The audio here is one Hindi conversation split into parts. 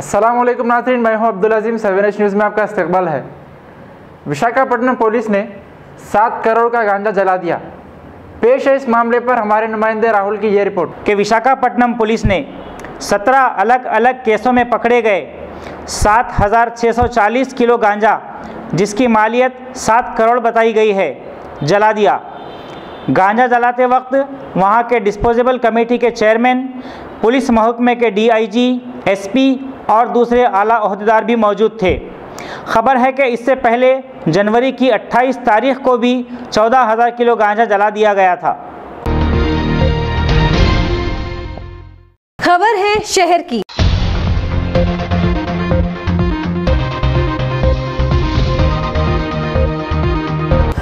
अस्सलामुअलैकुम नाज़रीन, मैं हूं अब्दुल अजीम। 7H न्यूज़ में आपका इस्तकबाल है। विशाखापट्टनम पुलिस ने 7 करोड़ का गांजा जला दिया। पेश है इस मामले पर हमारे नुमाइंदे राहुल की ये रिपोर्ट कि विशाखापट्टनम पुलिस ने 17 अलग अलग केसों में पकड़े गए 7,640 किलो गांजा, जिसकी मालियत 7 करोड़ बताई गई है, जला दिया। गांजा जलाते वक्त वहां के डिस्पोजेबल कमेटी के चेयरमैन, पुलिस महकमे के DIG, SP और दूसरे आला ओहदेदार भी मौजूद थे। खबर है कि इससे पहले जनवरी की 28 तारीख को भी 14,000 किलो गांजा जला दिया गया था। खबर है शहर की।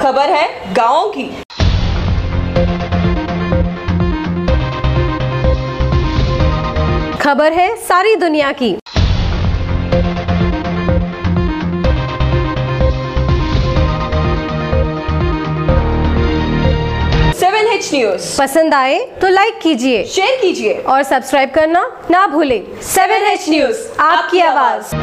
खबर है गांवों की। खबर है सारी दुनिया की। न्यूज़ पसंद आए तो लाइक कीजिए, शेयर कीजिए और सब्सक्राइब करना ना भूलें। 7H न्यूज़, आपकी आवाज़।